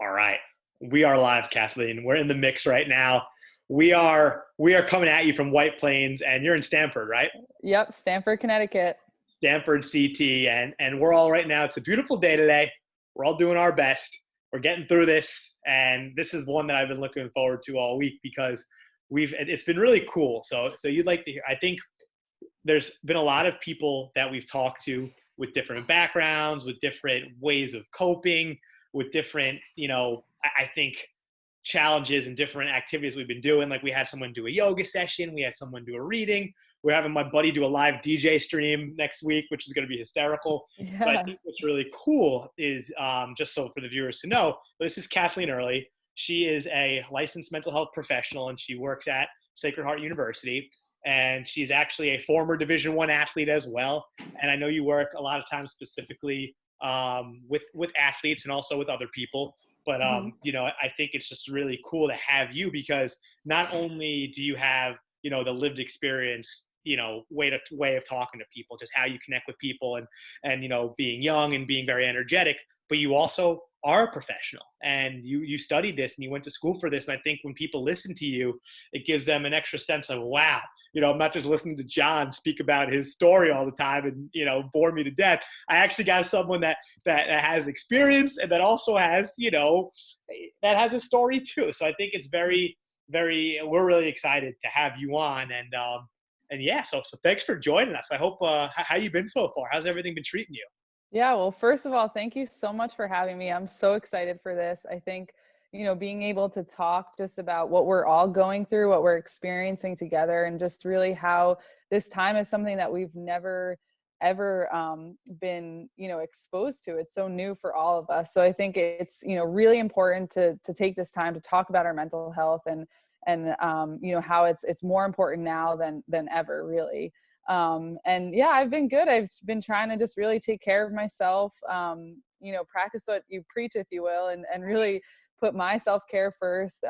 All right. We are live, Kathleen. We're in the mix right now. We are coming at you from White Plains, and you're in Stamford, right? Yep, Stamford, Connecticut. Stanford CT, and we're all right now. It's a beautiful day today. We're all doing our best. We're getting through this, and this is one that I've been looking forward to all week because it's been really cool. So you'd like to hear? I think there's been a lot of people that we've talked to with different backgrounds, with different ways of coping, with different, I think challenges and different activities we've been doing. Like we had someone do a yoga session, we had someone do a reading. We're having my buddy do a live DJ stream next week, which is going to be hysterical. But I Yeah. think what's really cool is, just so for the viewers to know, this is Kathleen Early. She is a licensed mental health professional, and she works at Sacred Heart University. And she's actually a former Division I athlete as well. And I know you work a lot of times specifically with athletes and also with other people. But, hmm I think it's just really cool to have you because not only do you have, the lived experience, way of talking to people, just how you connect with people and, being young and being very energetic, but you also are a professional and you studied this and you went to school for this. And I think when people listen to you, it gives them an extra sense of, wow, I'm not just listening to John speak about his story all the time and, bore me to death. I actually got someone that has experience and that also has, that has a story too. So I think it's very, very, we're really excited to have you on. And yeah, so thanks for joining us. I hope, how you been so far? How's everything been treating you? Yeah, well, first of all, thank you so much for having me. I'm so excited for this. I think, being able to talk just about what we're all going through, what we're experiencing together, and just really how this time is something that we've never ever been, exposed to. It's so new for all of us. So I think it's, really important to take this time to talk about our mental health and how it's more important now than ever, really. And yeah, I've been good. I've been trying to just really take care of myself, practice what you preach, if you will, and really put my self-care first,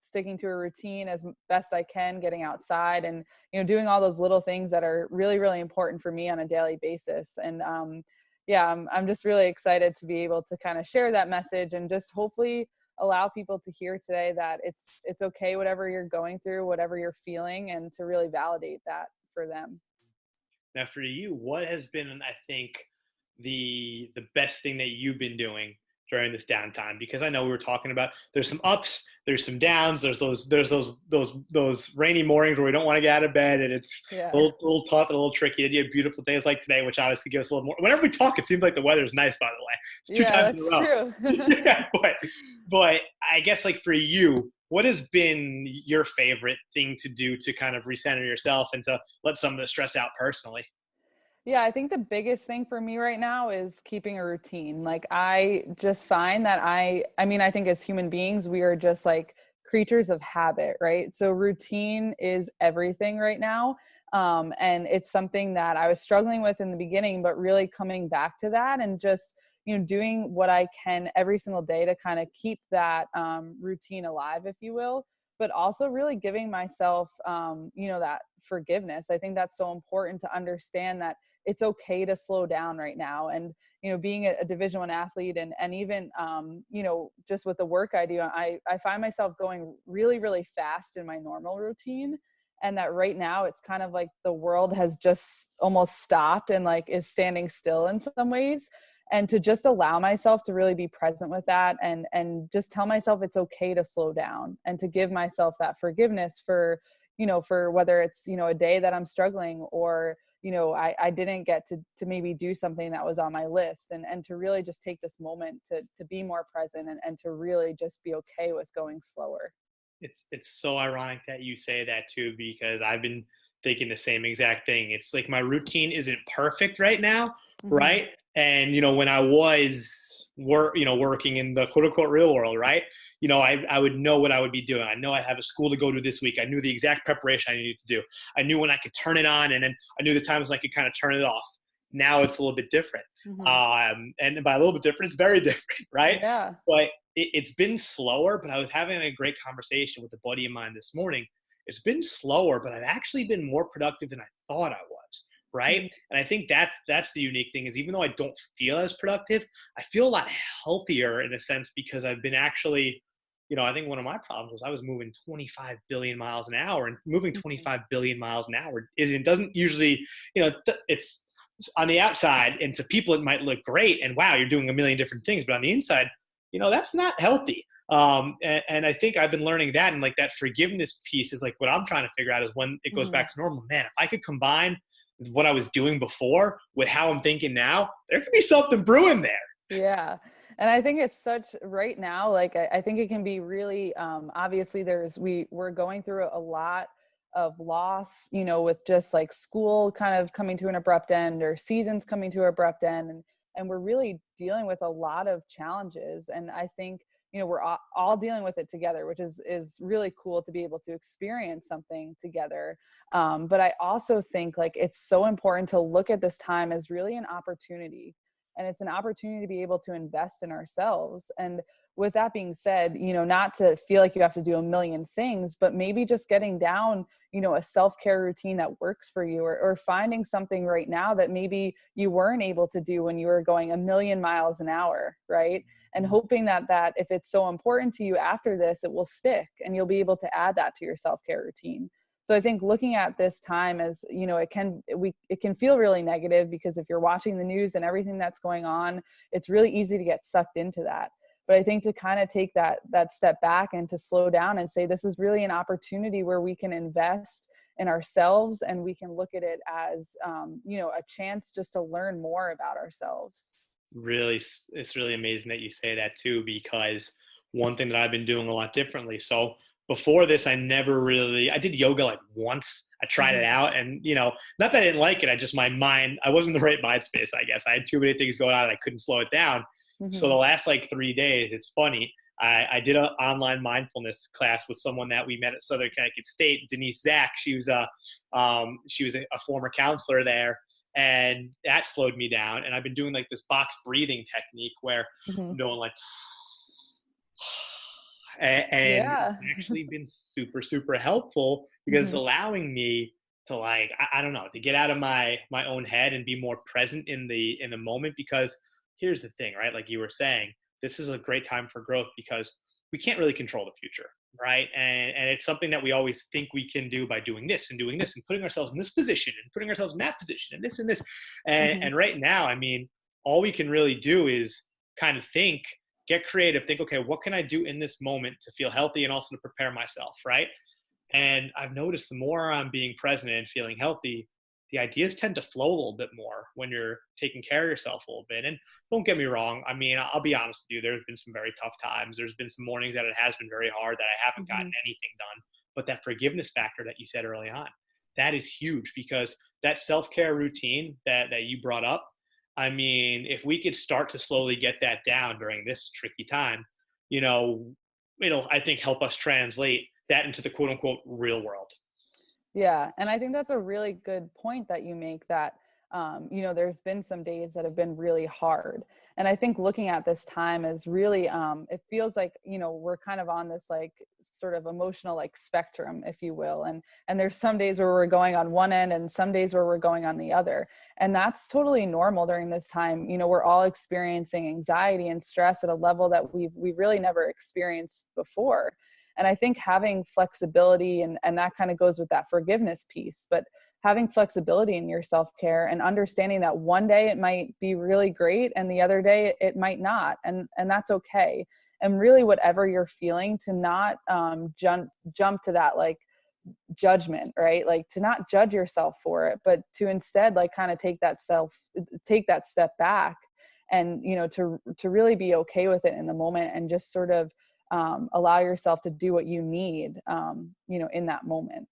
sticking to a routine as best I can, getting outside and, doing all those little things that are really, really important for me on a daily basis. And yeah, I'm just really excited to be able to kind of share that message and just hopefully allow people to hear today that it's okay, whatever you're going through, whatever you're feeling, and to really validate that for them. Now, for you, what has been, I think, the best thing that you've been doing during this downtime? Because I know we were talking about there's some ups, there's some downs, there's rainy mornings where we don't want to get out of bed, and it's a Yeah. little tough and a little tricky. And you have beautiful days like today, which obviously gives us a little more. Whenever we talk, it seems like the weather is nice. By the way, it's two Yeah, times in a that's row. true. Yeah, but I guess like for you, what has been your favorite thing to do to kind of recenter yourself and to let some of the stress out personally? Yeah, I think the biggest thing for me right now is keeping a routine. Like I just find that I mean, I think as human beings, we are just like creatures of habit, right? So routine is everything right now. And it's something that I was struggling with in the beginning, but really coming back to that and just, doing what I can every single day to kind of keep that routine alive, if you will, but also really giving myself, that forgiveness. I think that's so important to understand that it's okay to slow down right now. And being a Division I athlete and even just with the work I do, I find myself going really, really fast in my normal routine, and that right now it's kind of like the world has just almost stopped and like is standing still in some ways. And to just allow myself to really be present with that and just tell myself it's okay to slow down, and to give myself that forgiveness for whether it's a day that I'm struggling, or I didn't get to maybe do something that was on my list, and to really just take this moment to be more present, and to really just be okay with going slower. It's so ironic that you say that too, because I've been thinking the same exact thing. It's like my routine isn't perfect right now, hmm right? And when I was working in the quote unquote real world, right? I would know what I would be doing. I know I have a school to go to this week. I knew the exact preparation I needed to do. I knew when I could turn it on, and then I knew the times when I could kind of turn it off. Now it's a little bit different. hmm And by a little bit different, it's very different, right? Yeah. But it's been slower, but I was having a great conversation with a buddy of mine this morning. It's been slower, but I've actually been more productive than I thought I was, right? Mhm. And I think that's the unique thing, is even though I don't feel as productive, I feel a lot healthier in a sense, because I've been actually, I think one of my problems was I was moving 25 billion miles an hour, and moving Mhm. 25 billion miles an hour doesn't usually, it's on the outside, and to people it might look great and wow, you're doing a million different things, but on the inside, that's not healthy. And I think I've been learning that, and like that forgiveness piece is like what I'm trying to figure out, is when it goes back Mhm. to normal, man, if I could combine what I was doing before with how I'm thinking now, there could be something brewing there. Yeah. And I think it's such right now, like I think it can be really obviously we're going through a lot of loss, with just like school kind of coming to an abrupt end, or seasons coming to an abrupt end. And we're really dealing with a lot of challenges. And I think, we're all dealing with it together, which is really cool to be able to experience something together. But I also think like it's so important to look at this time as really an opportunity, and it's an opportunity to be able to invest in ourselves. And with that being said, not to feel like you have to do a million things, but maybe just getting down, a self-care routine that works for you, or finding something right now that maybe you weren't able to do when you were going a million miles an hour, right? And hoping that if it's so important to you after this, it will stick and you'll be able to add that to your self-care routine. So I think looking at this time as, it can feel really negative, because if you're watching the news and everything that's going on, it's really easy to get sucked into that. But I think to kind of take that step back and to slow down and say, this is really an opportunity where we can invest in ourselves, and we can look at it as, a chance just to learn more about ourselves. Really, it's really amazing that you say that too, because one thing that I've been doing a lot differently. So before this, I did yoga like once. I tried it Mm-hmm. out, and not that I didn't like it. My mind, I wasn't in the right mind space, I guess. I had too many things going on and I couldn't slow it down. So the Mm-hmm. last like 3 days, it's funny. I did an online mindfulness class with someone that we met at Southern Connecticut State, Denise Zach. She was a former counselor there, and that slowed me down. And I've been doing like this box breathing technique where Mm-hmm. I'm doing like, and it's Yeah. actually been super super helpful, because it's Mm-hmm. allowing me to, like, I don't know, to get out of my own head and be more present in the moment. Because here's the thing, right, like you were saying, this is a great time for growth, because we can't really control the future, right? And it's something that we always think we can do by doing this and doing this and putting ourselves in this position and putting ourselves in that position and this, and Mm-hmm. and right now, I mean, all we can really do is kind of think, get creative, think, okay, what can I do in this moment to feel healthy and also to prepare myself, right? And I've noticed the more I'm being present and feeling healthy, the ideas tend to flow a little bit more when you're taking care of yourself a little bit. And don't get me wrong, I mean, I'll be honest with you, there's been some very tough times. There's been some mornings that it has been very hard that I haven't gotten Mm-hmm. anything done. But that forgiveness factor that you said early on, that is huge, because that self-care routine that you brought up, I mean, if we could start to slowly get that down during this tricky time, you know, it'll, I think, help us translate that into the quote unquote real world. Yeah, and I think that's a really good point that you make, that there's been some days that have been really hard. And I think looking at this time is really it feels like, we're kind of on this like sort of emotional like spectrum, if you will. And there's some days where we're going on one end and some days where we're going on the other. And that's totally normal during this time. We're all experiencing anxiety and stress at a level that we've really never experienced before. And I think having flexibility, and that kind of goes with that forgiveness piece, but having flexibility in your self-care and understanding that one day it might be really great and the other day it might not. And that's okay. And really whatever you're feeling, to not jump to that like judgment, right? Like to not judge yourself for it, but to instead like kind of take that step back, and to really be okay with it in the moment, and just sort of allow yourself to do what you need, in that moment.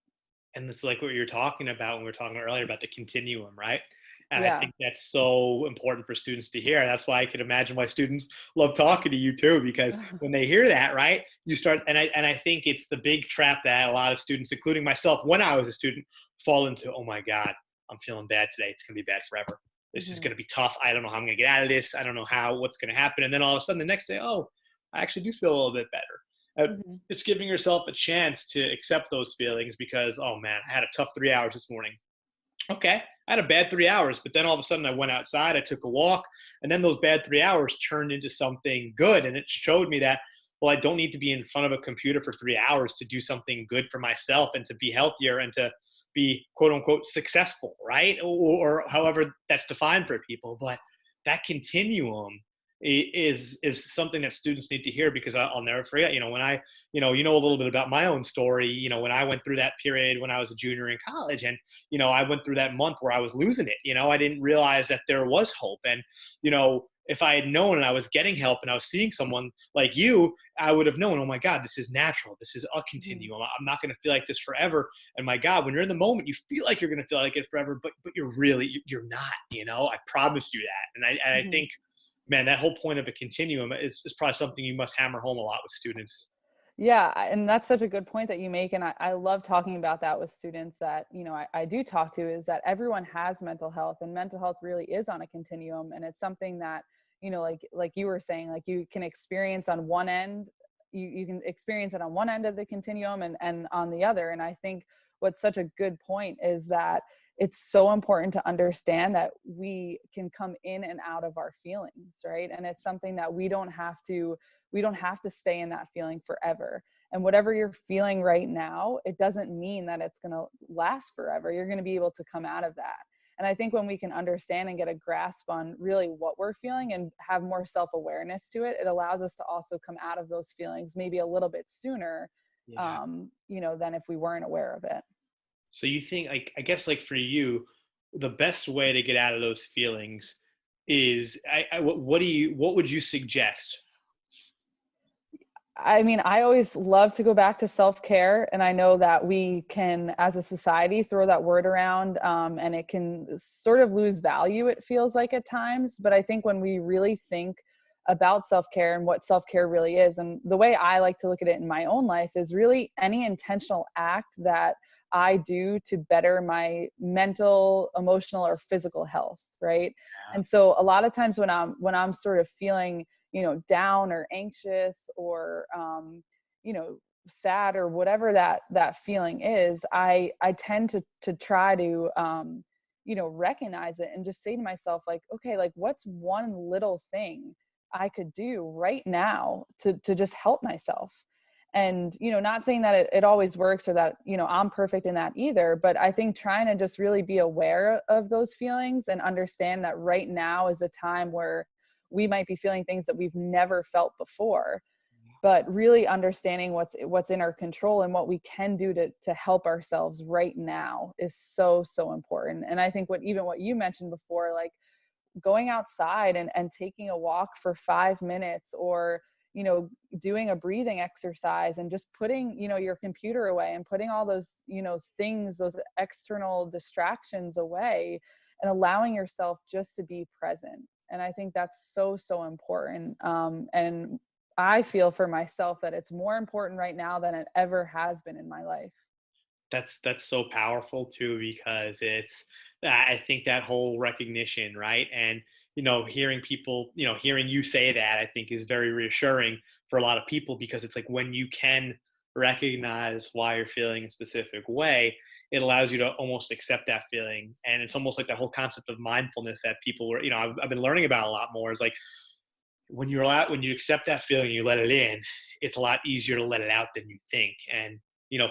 And it's like what you're talking about when we were talking earlier about the continuum, right? And I Yeah. think that's so important for students to hear. That's why I can imagine why students love talking to you too, because when they hear that, right, you start, and I think it's the big trap that a lot of students, including myself when I was a student, fall into. Oh my God, I'm feeling bad today. It's going to be bad forever. This is Hmm. going to be tough. I don't know how I'm going to get out of this. I don't know what's going to happen. And then all of a sudden the next day, oh, I actually do feel a little bit better. Hmm. It's giving yourself a chance to accept those feelings, because, oh man, I had a tough 3 hours this morning. Okay, I had a bad 3 hours, but then all of a sudden I went outside, I took a walk, and then those bad 3 hours turned into something good. And it showed me that, well, I don't need to be in front of a computer for 3 hours to do something good for myself and to be healthier and to be quote unquote successful, right? Or however that's defined for people. But that continuum is something that students need to hear, because I'll never forget, when I, a little bit about my own story, when I went through that period when I was a junior in college, and I went through that month where I was losing it. I didn't realize that there was hope. And, if I had known and I was getting help and I was seeing someone like you, I would have known, oh my God, this is natural. This is a Mhm. continuum. I'm not going to feel like this forever. And my God, when you're in the moment, you feel like you're going to feel like it forever, but you're not, I promise you that. And I Mhm. think, man, that whole point of a continuum is probably something you must hammer home a lot with students. Yeah, and that's such a good point that you make. And I love talking about that with students that, I do talk to, is that everyone has mental health, and mental health really is on a continuum. And it's something that, like you were saying, like you can experience on one end, you can experience it on one end of the continuum and on the other. And I think what's such a good point is that it's so important to understand that we can come in and out of our feelings, right? And it's something that we don't have to stay in that feeling forever. And whatever you're feeling right now, it doesn't mean that it's going to last forever. You're going to be able to come out of that. And I think when we can understand and get a grasp on really what we're feeling and have more self-awareness to it, it allows us to also come out of those feelings maybe a little bit sooner, Yeah. than if we weren't aware of it. So you think, like, I guess, like for you, the best way to get out of those feelings is, what would you suggest? I mean, I always love to go back to self-care, and I know that we can, as a society, throw that word around, and it can sort of lose value, it feels like at times. But I think when we really think about self-care and what self-care really is, and the way I like to look at it in my own life is really any intentional act that I do to better my mental, emotional, or physical health, right? And so a lot of times when I'm sort of feeling down or anxious or you know sad or whatever that feeling is, I tend to try to recognize it and just say to myself, like, okay, like what's one little thing I could do right now to just help myself. And not saying that it always works, or that I'm perfect in that either, but I think trying to just really be aware of those feelings and understand that right now is a time where we might be feeling things that we've never felt before, but really understanding what's in our control and what we can do to help ourselves right now is so important. And I think what you mentioned before, like going outside and taking a walk for 5 minutes, or you know doing a breathing exercise, and just putting your computer away and putting all those things, those external distractions away, and allowing yourself just to be present. And I think that's so important. And I feel for myself that it's more important right now than it ever has been in my life. That's so powerful too, because I think that whole recognition, right? And hearing people, hearing you say that, I think is very reassuring for a lot of people, because it's like when you can recognize why you're feeling a specific way, it allows you to almost accept that feeling. And it's almost like that whole concept of mindfulness that people were, I've been learning about a lot more, is like when you accept that feeling, you let it in, it's a lot easier to let it out than you think. And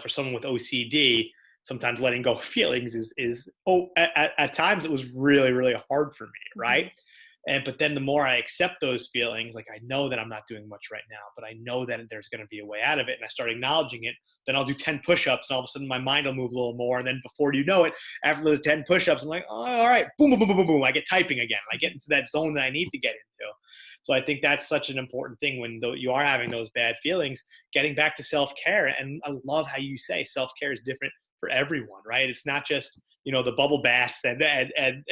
for someone with OCD, sometimes letting go of feelings is at times it was really really hard for me, right? Hmm. And but then the more I accept those feelings, like I know that I'm not doing much right now, but I know that there's going to be a way out of it, and I start acknowledging it. Then I'll do 10 push-ups, and all of a sudden my mind will move a little more. And then before you know it, after those 10 push-ups, I'm like, oh, all right, boom, boom, boom, boom, boom, boom. I get typing again. I get into that zone that I need to get into. So I think that's such an important thing when you are having those bad feelings, getting back to self-care. And I love how you say self-care is different for everyone, right? It's not just, the bubble baths and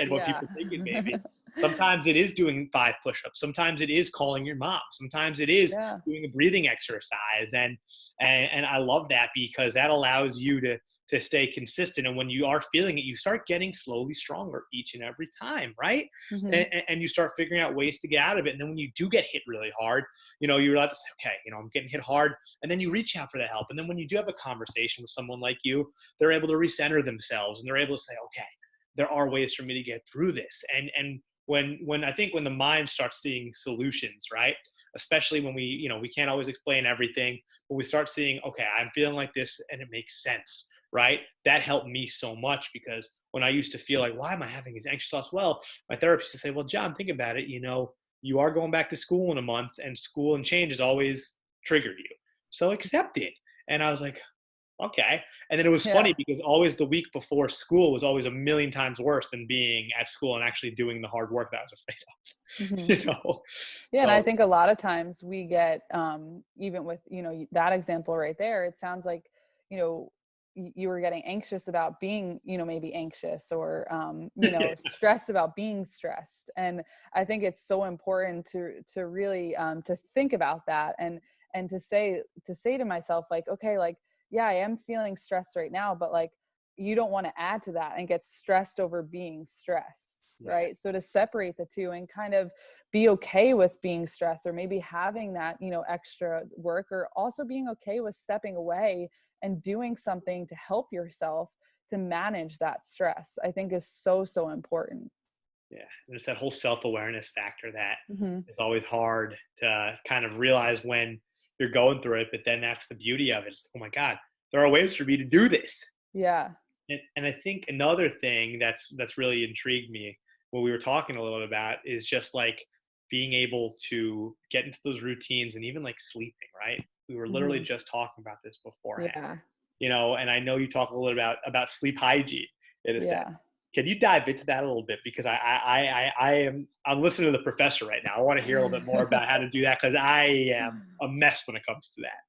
what Yeah. people think it may be. Sometimes it is doing 5 push-ups. Sometimes it is calling your mom. Sometimes it is Yeah. doing a breathing exercise. And I love that, because that allows you to stay consistent. And when you are feeling it, you start getting slowly stronger each and every time, right? Hmm. And you start figuring out ways to get out of it. And then when you do get hit really hard, you're allowed to say, okay, I'm getting hit hard. And then you reach out for that help. And then when you do have a conversation with someone like you, they're able to recenter themselves, and they're able to say, okay, there are ways for me to get through this. And when I think when the mind starts seeing solutions, right? Especially when we can't always explain everything, but we start seeing, okay, I'm feeling like this and it makes sense, right? That helped me so much, because when I used to feel like, why am I having these anxious thoughts? Well, my therapist used to say, well, John, think about it. You are going back to school in a month, and school and change has always triggered you. So accept it. And I was like, okay. And then it was Yeah. funny because always the week before school was always a million times worse than being at school and actually doing the hard work that I was Hmm. afraid of, you know? Yeah, and I So think a lot of times we get, even with, that example right there, it sounds like, you know, you were getting anxious about being, maybe anxious, or, stressed about being stressed. And I think it's so important to really, to think about that, and to say to myself, like, okay, like, yeah, I am feeling stressed right now, but like, you don't want to add to that and get stressed over being stressed, yeah, right? So to separate the two and kind of be okay with being stressed, or maybe having that, extra work, or also being okay with stepping away and doing something to help yourself to manage that stress, I think is so, so important. yeah. There's that whole self-awareness factor that Hmm. is always hard to kind of realize when you're going through it, but then that's the beauty of it. It's like, oh my God, there are ways for me to do this. Yeah. And I think another thing that's really intrigued me, what we were talking a little bit about, is just like being able to get into those routines, and even like sleeping, right? We were literally Hmm. just talking about this beforehand, Yeah. and I know you talk a little about sleep hygiene in a sense. Yeah. Can you dive into that a little bit? Because I'm listening to the professor right now. I want to hear a little bit more about how to do that, because I am a mess when it comes to that.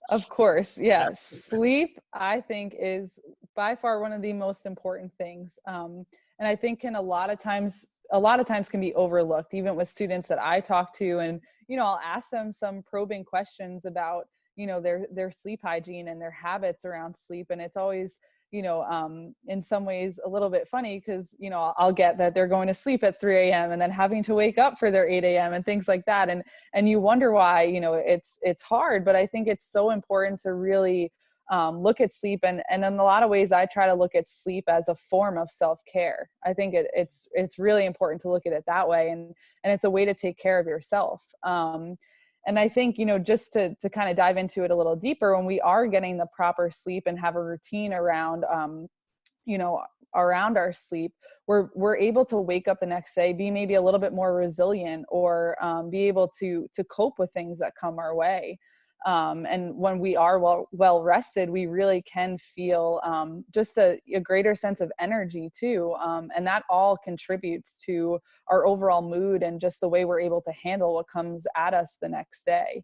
Of course, yes. Sleep, I think, is by far one of the most important things, and I think can a lot of times can be overlooked, even with students that I talk to. And I'll ask them some probing questions about their sleep hygiene and their habits around sleep, and it's always in some ways a little bit funny, because I'll get that they're going to sleep at 3 a.m. and then having to wake up for their 8 a.m. and things like that. And you wonder why, it's hard. But I think it's so important to really look at sleep. And in a lot of ways, I try to look at sleep as a form of self-care. I think it's really important to look at it that way. And it's a way to take care of yourself. And I think, just to kind of dive into it a little deeper, when we are getting the proper sleep and have a routine around, you know, around our sleep, we're able to wake up the next day, be maybe a little bit more resilient, or be able to cope with things that come our way. And when we are well rested, we really can feel just a greater sense of energy too, and that all contributes to our overall mood and just the way we're able to handle what comes at us the next day.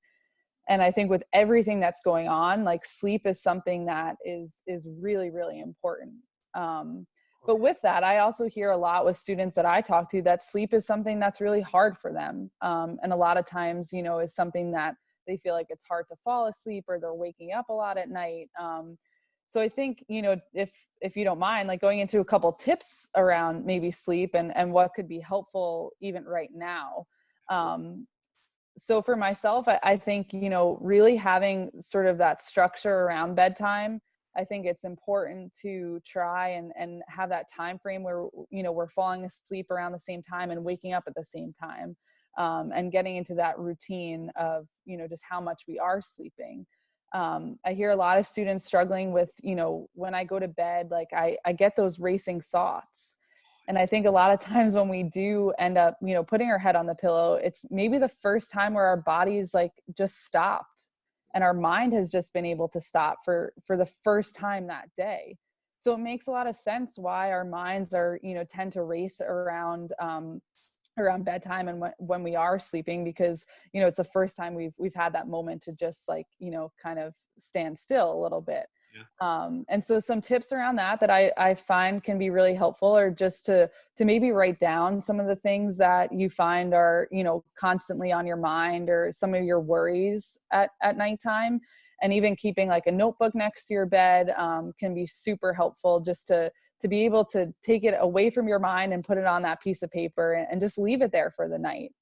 And I think with everything that's going on, like, sleep is something that is really, really important. But with that, I also hear a lot with students that I talk to that sleep is something that's really hard for them. And a lot of times, is something that they feel like it's hard to fall asleep, or they're waking up a lot at night. So I think, if you don't mind, like, going into a couple tips around maybe sleep and what could be helpful even right now. So for myself, I think, really having sort of that structure around bedtime. I think it's important to try and have that time frame where, we're falling asleep around the same time and waking up at the same time, and getting into that routine of, just how much we are sleeping. I hear a lot of students struggling with, when I go to bed, like, I get those racing thoughts. And I think a lot of times when we do end up, putting our head on the pillow, it's maybe the first time where our body's like just stopped, and our mind has just been able to stop for the first time that day. So it makes a lot of sense why our minds are, tend to race around bedtime and when we are sleeping, because it's the first time we've had that moment to just, like, kind of stand still a little bit. Yeah. And so some tips around that I find can be really helpful, or just to maybe write down some of the things that you find are, constantly on your mind, or some of your worries at nighttime. And even keeping, like, a notebook next to your bed can be super helpful, just to be able to take it away from your mind and put it on that piece of paper, and just leave it there for the night.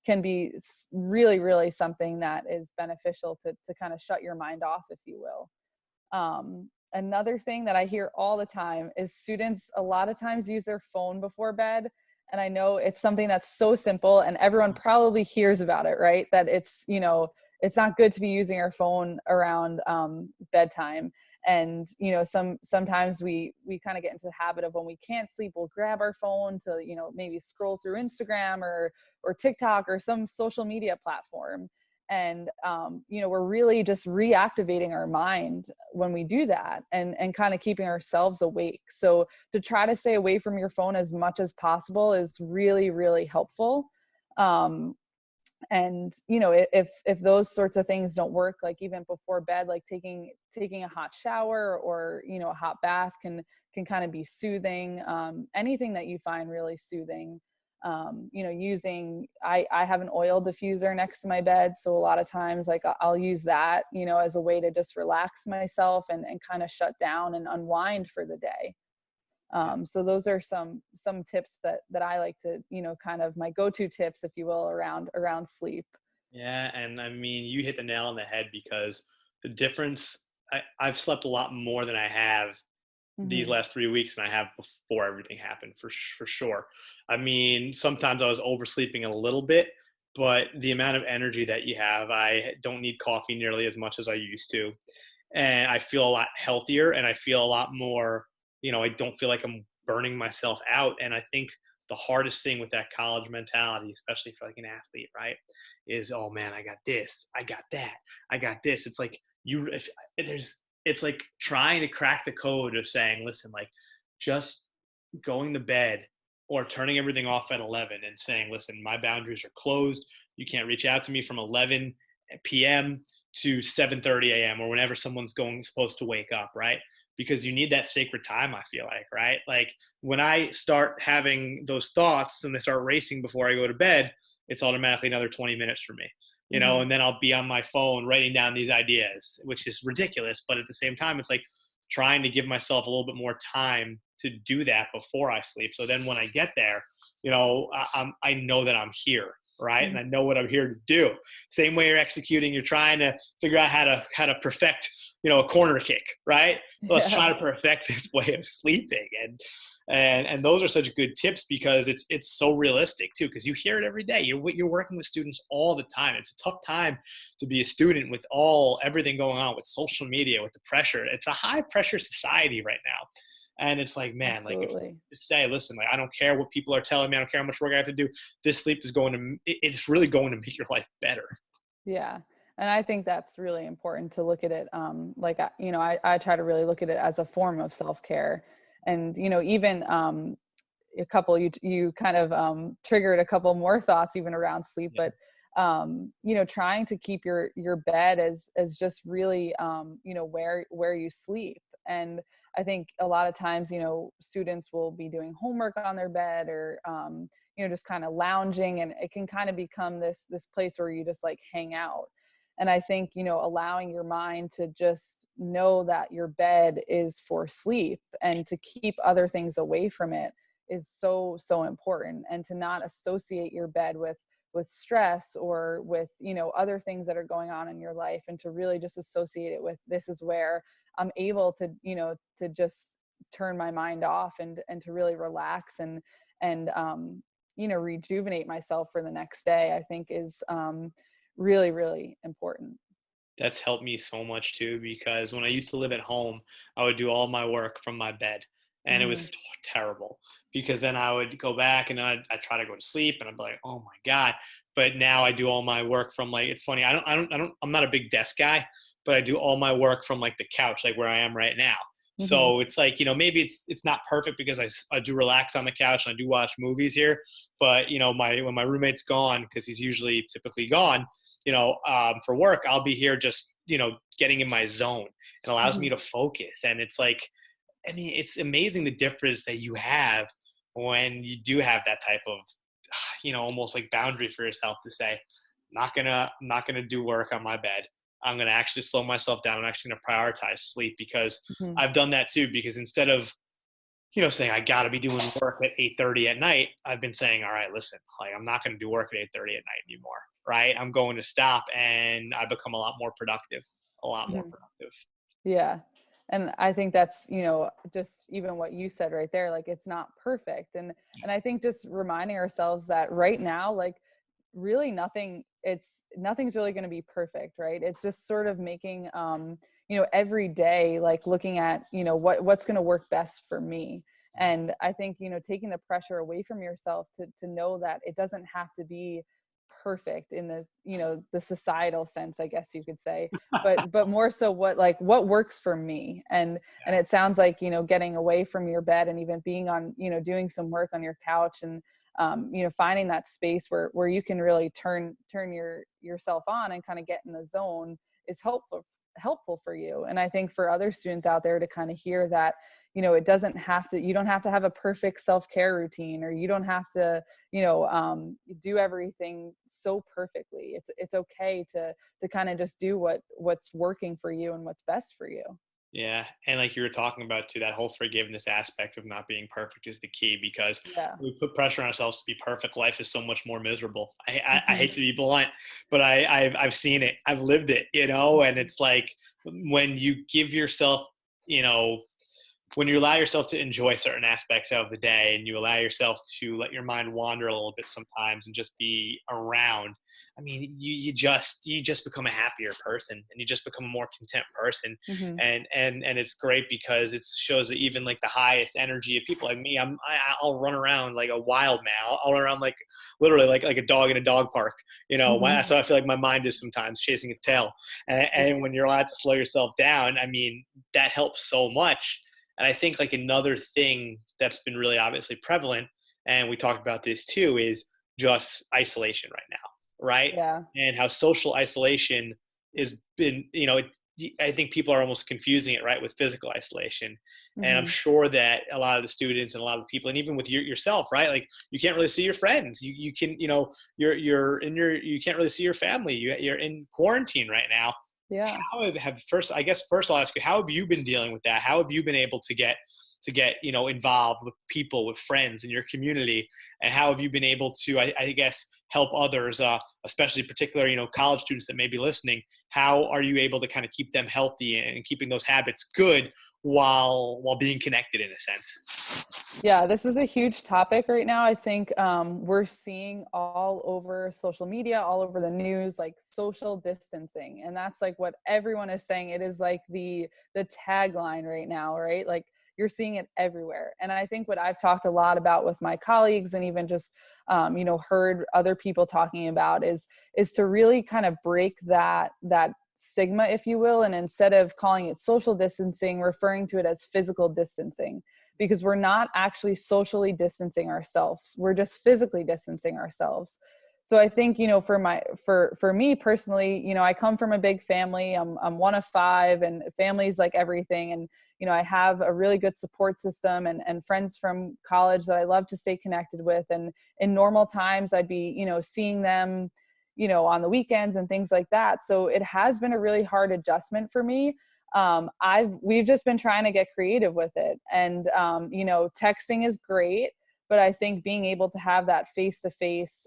Can be really, really something that is beneficial to kind of shut your mind off, if you will. another thing that I hear all the time is students a lot of times use their phone before bed. And I know it's something that's so simple and everyone probably hears about it, right? That it's, it's not good to be using our phone around bedtime. And, sometimes we kind of get into the habit of when we can't sleep, we'll grab our phone to, maybe scroll through Instagram or TikTok or some social media platform. And we're really just reactivating our mind when we do that, and kind of keeping ourselves awake. So to try to stay away from your phone as much as possible is really, really helpful. And if those sorts of things don't work, like even before bed, like taking a hot shower or a hot bath can kind of be soothing. Anything that you find really soothing. I have an oil diffuser next to my bed, so a lot of times like I'll use that as a way to just relax myself and kind of shut down and unwind for the day. So those are some tips that I like to, kind of my go-to tips, if you will, around sleep. Yeah, and I mean, you hit the nail on the head because the difference, I've slept a lot more than I have these Hmm. last 3 weeks than I have before everything happened, for sure. I mean, sometimes I was oversleeping a little bit, but the amount of energy that you have, I don't need coffee nearly as much as I used to. And I feel a lot healthier and I feel a lot more, I don't feel like I'm burning myself out. And I think the hardest thing with that college mentality, especially for like an athlete, right, is, oh man, I got this, I got that, I got this. It's like if there's it's like trying to crack the code of saying, listen, like just going to bed or turning everything off at 11 and saying, listen, my boundaries are closed. You can't reach out to me from 11 p.m. to 7:30 a.m. or whenever someone's supposed to wake up, right? Because you need that sacred time, I feel like, right? Like when I start having those thoughts and they start racing before I go to bed, it's automatically another 20 minutes for me. Hmm. And then I'll be on my phone writing down these ideas, which is ridiculous. But at the same time, it's like trying to give myself a little bit more time to do that before I sleep. So then when I get there, I know that I'm here, right? And Hmm. I know what I'm here to do. Same way you're executing, you're trying to figure out how to perfect, a corner kick, right? Let's Yeah. try to perfect this way of sleeping. And those are such good tips because it's so realistic too, because you hear it every day. You're working with students all the time. It's a tough time to be a student with everything going on with social media, with the pressure. It's a high pressure society right now. And it's like, man, like if you Absolutely. say, listen, like I don't care what people are telling me, I don't care how much work I have to do. This sleep is it's really going to make your life better. Yeah. And I think that's really important to look at it. Like, I try to really look at it as a form of self-care. And, even a couple, you kind of triggered a couple more thoughts even around sleep, Yeah. but, trying to keep your bed as just really, where you sleep. And I think a lot of times, students will be doing homework on their bed or, just kind of lounging, and it can kind of become this place where you just like hang out. And I think, allowing your mind to just know that your bed is for sleep and to keep other things away from it is so, so important. And to not associate your bed with stress or with, other things that are going on in your life, and to really just associate it with, this is where I'm able to, to just turn my mind off and to really relax and rejuvenate myself for the next day, I think is really, really important. That's helped me so much too because when I used to live at home, I would do all my work from my bed, and it Hmm. was terrible because then I would go back and I'd try to go to sleep and I'd be like, oh my God. But now I do all my work from like, it's funny. I'm not a big desk guy, but I do all my work from like the couch, like where I am right now. Hmm. So it's like, maybe it's not perfect because I do relax on the couch and I do watch movies here. But, when my roommate's gone, because he's usually typically gone, for work, I'll be here just, getting in my zone. It allows Hmm. me to focus. And it's like, I mean, it's amazing the difference that you have when you do have that type of, almost like boundary for yourself to say, I'm not gonna do work on my bed. I'm gonna actually slow myself down. I'm actually gonna prioritize sleep because Hmm. I've done that too. Because instead of saying I got to be doing work at 8:30 at night, I've been saying, all right, listen, like I'm not going to do work at 8:30 at night anymore, right? I'm going to stop, and I become a lot more productive, a lot more Hmm. productive. Yeah. And I think that's, just even what you said right there, like it's not perfect. And I think just reminding ourselves that right now, like really nothing's really going to be perfect, right? It's just sort of making, every day, like looking at, what's going to work best for me. And I think, taking the pressure away from yourself to know that it doesn't have to be perfect in the, the societal sense, I guess you could say, but more so what works for me. And it sounds like, getting away from your bed and even being on, doing some work on your couch and, finding that space where you can really turn yourself on and kind of get in the zone is helpful for you. And I think for other students out there to kind of hear that, you don't have to have a perfect self-care routine, or you don't have to, do everything so perfectly. It's okay to kind of just do what's working for you and what's best for you. Yeah. And like you were talking about too, that whole forgiveness aspect of not being perfect is the key, because Yeah. we put pressure on ourselves to be perfect. Life is so much more miserable. I Mhm. hate to be blunt, but I've seen it. I've lived it, and it's like when you give yourself, when you allow yourself to enjoy certain aspects of the day, and you allow yourself to let your mind wander a little bit sometimes and just be around, I mean, you just become a happier person, and you just become a more content person. Mhm. And it's great because it shows that even like the highest energy of people like me, I'll run around like a wild man. I'll run around like literally like a dog in a dog park, Mhm. so I feel like my mind is sometimes chasing its tail. And when you're allowed to slow yourself down, I mean, that helps so much. And I think like another thing that's been really obviously prevalent, and we talked about this too, is just isolation right now, right? Yeah. And how social isolation has been, I think people are almost confusing it, right, with physical isolation. And I'm Mhm. sure that a lot of the students and a lot of the people, and even with yourself, right, like you can't really see your friends. You can, you can't really see your family. You're in quarantine right now. Yeah. How I guess first I'll ask you, how have you been dealing with that? How have you been able to get involved with people, with friends in your community, and how have you been able to I guess help others, especially particular college students that may be listening? How are you able to kind of keep them healthy and keeping those habits good while being connected in a sense? Yeah, this is a huge topic right now. I think we're seeing all over social media, all over the news, like social distancing, and that's like what everyone is saying. It is like the tagline right now, right? Like you're seeing it everywhere. And I think what I've talked a lot about with my colleagues, and even just heard other people talking about, is to really kind of break that stigma, if you will, and instead of calling it social distancing, referring to it as physical distancing, because we're not actually socially distancing ourselves. We're just physically distancing ourselves. So I think, for me personally, I come from a big family. I'm one of five, and family is like everything. And, I have a really good support system and friends from college that I love to stay connected with. And in normal times, I'd be, seeing them, on the weekends and things like that. So it has been a really hard adjustment for me. We've just been trying to get creative with it. And, texting is great, but I think being able to have that face-to-face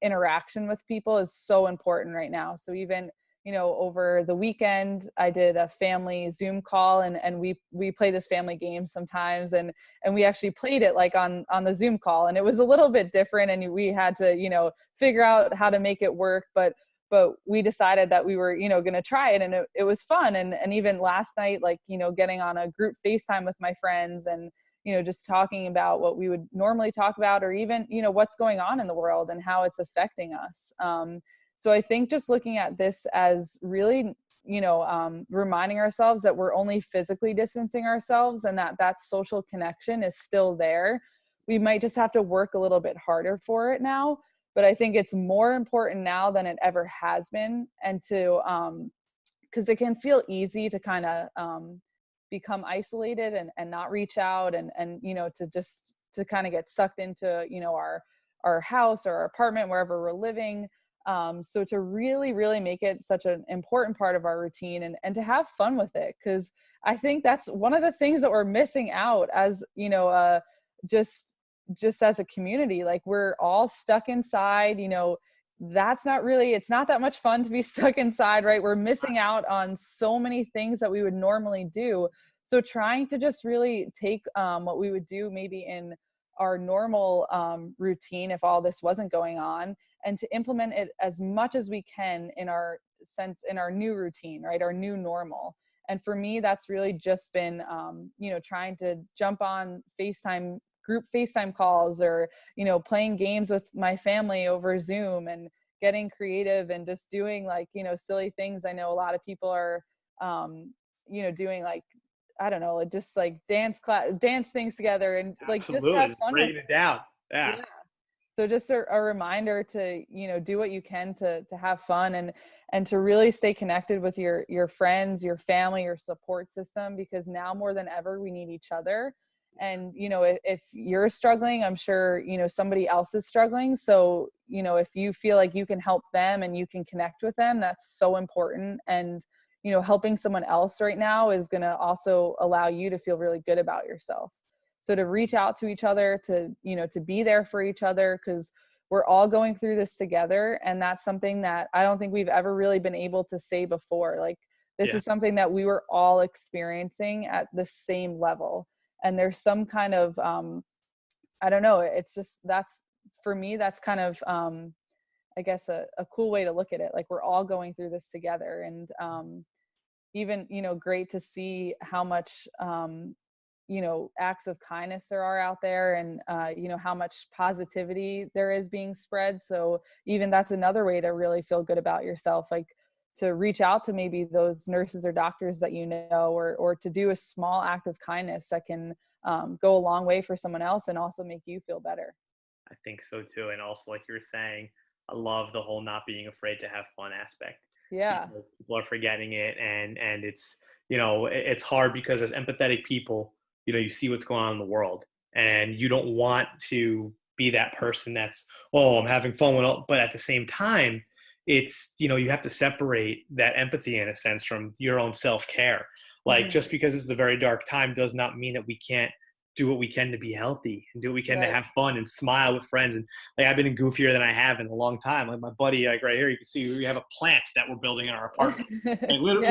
interaction with people is so important right now. So even, over the weekend, I did a family Zoom call, and we play this family game sometimes. And we actually played it like on the Zoom call, and it was a little bit different, and we had to, figure out how to make it work. But we decided that we were, going to try it, and it was fun. And even last night, like, getting on a group FaceTime with my friends and, just talking about what we would normally talk about, or even, what's going on in the world and how it's affecting us. So I think just looking at this as really, reminding ourselves that we're only physically distancing ourselves, and that social connection is still there. We might just have to work a little bit harder for it now, but I think it's more important now than it ever has been. And because it can feel easy to kind of become isolated and not reach out, and to kind of get sucked into, our house or our apartment, wherever we're living. So to really, really make it such an important part of our routine, and to have fun with it. Because I think that's one of the things that we're missing out as, just as a community. Like we're all stuck inside, that's not really, it's not that much fun to be stuck inside, right? We're missing out on so many things that we would normally do. So trying to just really take what we would do maybe in our normal routine if all this wasn't going on, and to implement it as much as we can in our sense, in our new routine, right? Our new normal. And for me, that's really just been, trying to jump on FaceTime, group FaceTime calls, or, playing games with my family over Zoom, and getting creative and just doing like, silly things. I know a lot of people are, doing like, I don't know, just like dance things together, and like just have Absolutely. fun with Breaking it down. it. Yeah. Yeah. So just a reminder to, do what you can to have fun, and to really stay connected with your friends, your family, your support system, because now more than ever we need each other. And if you're struggling, I'm sure somebody else is struggling. So if you feel like you can help them and you can connect with them, that's so important. And helping someone else right now is going to also allow you to feel really good about yourself. So to reach out to each other, to be there for each other, because we're all going through this together. And that's something that I don't think we've ever really been able to say before. Like, this Yeah. is something that we were all experiencing at the same level. And there's some kind of, I don't know, it's just, that's, for me, that's kind of, I guess a cool way to look at it. Like, we're all going through this together. And even, great to see how much, acts of kindness there are out there, and how much positivity there is being spread. So even that's another way to really feel good about yourself, like to reach out to maybe those nurses or doctors that or to do a small act of kindness that can go a long way for someone else and also make you feel better. I think so too. And also, like you were saying, I love the whole not being afraid to have fun aspect, Yeah. because people are forgetting it. And it's, it's hard because as empathetic people, you see what's going on in the world, and you don't want to be that person that's, oh, I'm having fun with all, but at the same time, it's, you have to separate that empathy in a sense from your own self-care. Like, Hmm. just because this is a very dark time does not mean that we can't do what we can to be healthy and do what we can to Right. have fun and smile with friends. And like, I've been goofier than I have in a long time. Like, my buddy, like right here, you can see we have a plant that we're building in our apartment. Like, Yeah. literally,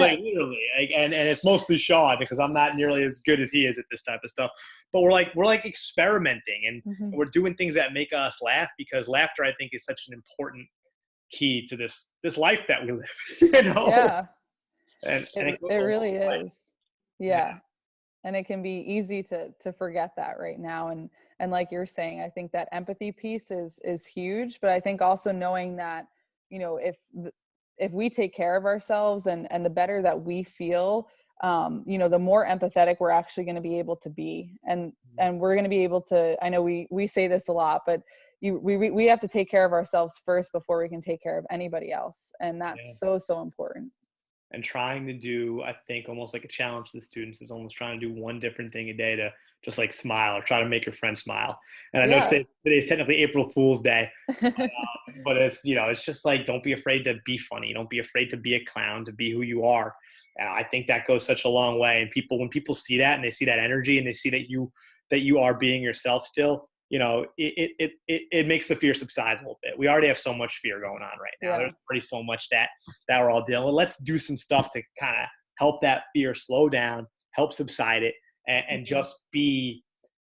like, and it's mostly Sean, because I'm not nearly as good as he is at this type of stuff. But we're like experimenting, and Hmm. we're doing things that make us laugh, because laughter, I think, is such an important key to this life that we live. Yeah. And it goes It a long really way. is. Yeah. Yeah. And it can be easy to forget that right now. And like you're saying, I think that empathy piece is huge. But I think also knowing that, if we take care of ourselves, and the better that we feel, the more empathetic we're actually going to be able to be. And we're going to be able to, I know we say this a lot, but we have to take care of ourselves first before we can take care of anybody else. And Yeah. that's so, so important. And trying to do, I think, almost like a challenge to the students is almost trying to do one different thing a day to just like smile, or try to make your friend smile. And I know Yeah. today's technically April Fool's Day, but it's, it's just like, don't be afraid to be funny. Don't be afraid to be a clown, to be who you are. And I think that goes such a long way. And when people see that, and they see that energy, and they see that you are being yourself still, it makes the fear subside a little bit. We already have so much fear going on right now. Yeah. There's already so much that we're all dealing with. Let's do some stuff to kind of help that fear slow down, help subside it, and Mhm. just be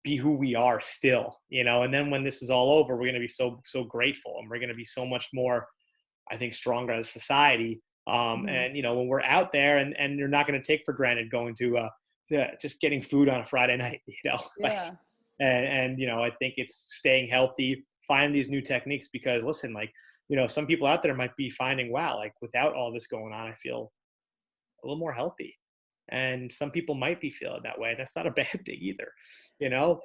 who we are still. And then when this is all over, we're going to be so grateful, and we're going to be so much more, I think, stronger as a society. Mhm. And when we're out there, and you're not going to take for granted going to just getting food on a Friday night, like, Yeah. and I think it's staying healthy, find these new techniques, because listen, like, some people out there might be finding, wow, like, without all this going on, I feel a little more healthy. And some people might be feeling that way. That's not a bad thing either, you know?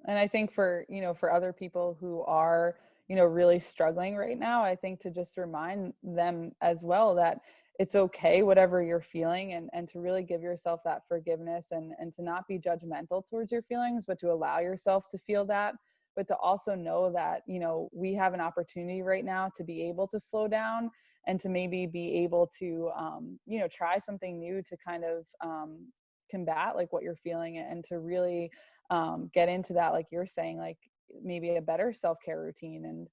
And I think for, for other people who are, really struggling right now, I think to just remind them as well that it's okay, whatever you're feeling, and to really give yourself that forgiveness, and to not be judgmental towards your feelings, but to allow yourself to feel that, but to also know that, we have an opportunity right now to be able to slow down, and to maybe be able to, try something new to kind of combat like what you're feeling, and to really get into that, like you're saying, like maybe a better self-care routine. And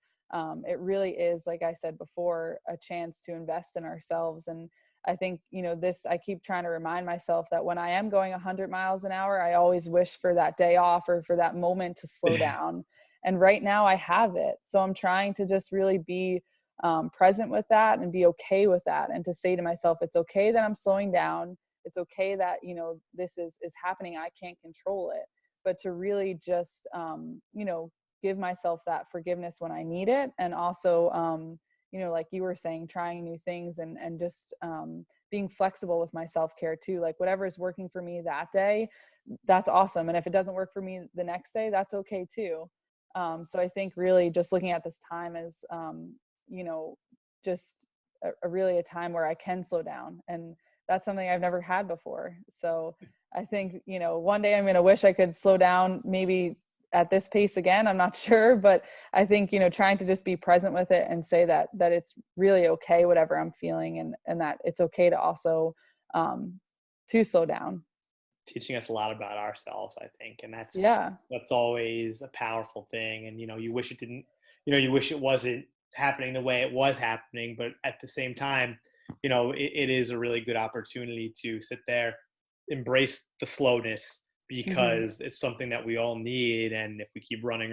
it really is, like I said before, a chance to invest in ourselves. And I think, I keep trying to remind myself that when I am going 100 miles an hour, I always wish for that day off or for that moment to slow down. And right now I have it. So I'm trying to just really be present with that and be okay with that. And to say to myself, it's okay that I'm slowing down. It's okay that, this is happening. I can't control it. But to really just, give myself that forgiveness when I need it. And also, like you were saying, trying new things and just being flexible with my self-care too. Like whatever is working for me that day, that's awesome. And if it doesn't work for me the next day, that's okay too. So I think really just looking at this time as, just really a time where I can slow down. And that's something I've never had before. So I think, one day I'm going to wish I could slow down maybe at this pace again. I'm not sure, but I think, trying to just be present with it and say that it's really okay, whatever I'm feeling, and that it's okay to also, to slow down. Teaching us a lot about ourselves, I think. And Yeah. that's always a powerful thing. And, you wish it didn't, you wish it wasn't happening the way it was happening, but at the same time, it is a really good opportunity to sit there, embrace the slowness, Mm-hmm. because it's something that we all need. And if we keep running,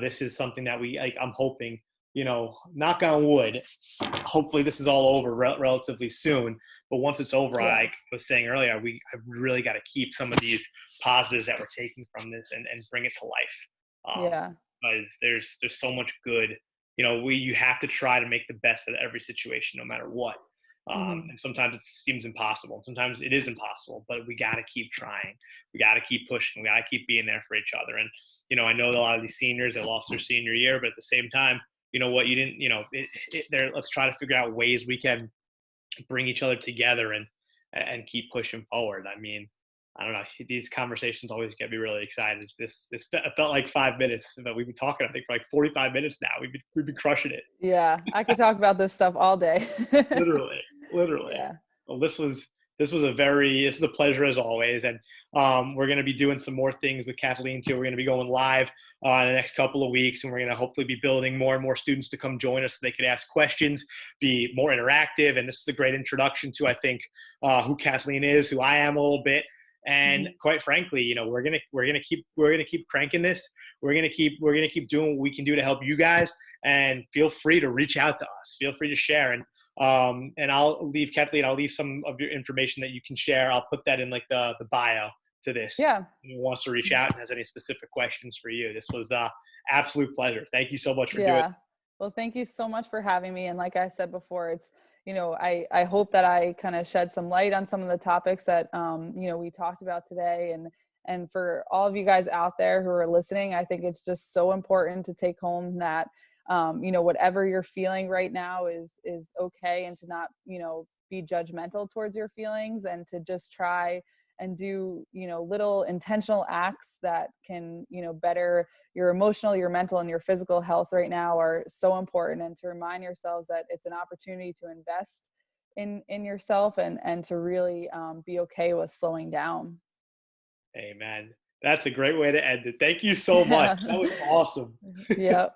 this is something that I'm hoping, knock on wood, hopefully this is all over relatively soon. But once it's over, Yeah. I was saying earlier, I really got to keep some of these positives that we're taking from this and bring it to life. Yeah. Because there's so much good. You have to try to make the best of every situation, no matter what. Mm-hmm. And sometimes it seems impossible. Sometimes it is impossible, but we got to keep trying. We got to keep pushing. We got to keep being there for each other. And, I know a lot of these seniors, they lost their senior year, but at the same time, what you didn't, let's try to figure out ways we can bring each other together and keep pushing forward. I mean, I don't know. These conversations always get me really excited. This felt like 5 minutes, but we've been talking, I think, for like 45 minutes now. We've been crushing it. Yeah. I could talk about this stuff all day. Literally, literally. Yeah. Well, this is a pleasure as always. And we're going to be doing some more things with Kathleen too. We're going to be going live in the next couple of weeks, and we're going to hopefully be building more and more students to come join us so they could ask questions, be more interactive. And this is a great introduction to, I think, who Kathleen is, who I am a little bit. And Mm-hmm. quite frankly, we're gonna keep cranking this. We're gonna keep doing what we can do to help you guys. And feel free to reach out to us. Feel free to share. And I'll leave, Kathleen, I'll leave some of your information that you can share. I'll put that in like the bio to this. Yeah. Who wants to reach out and has any specific questions for you. This was absolute pleasure. Thank you so much for doing it. Yeah. Well, thank you so much for having me. And like I said before, it's, I hope that I kind of shed some light on some of the topics that, we talked about today. And for all of you guys out there who are listening, I think it's just so important to take home that, whatever you're feeling right now is okay, and to not, be judgmental towards your feelings, and to just try and do, little intentional acts that can, better your emotional, your mental, and your physical health right now are so important. And to remind yourselves that it's an opportunity to invest in yourself, and to really be okay with slowing down. Amen. That's a great way to end it. Thank you so much. That was awesome. Yep.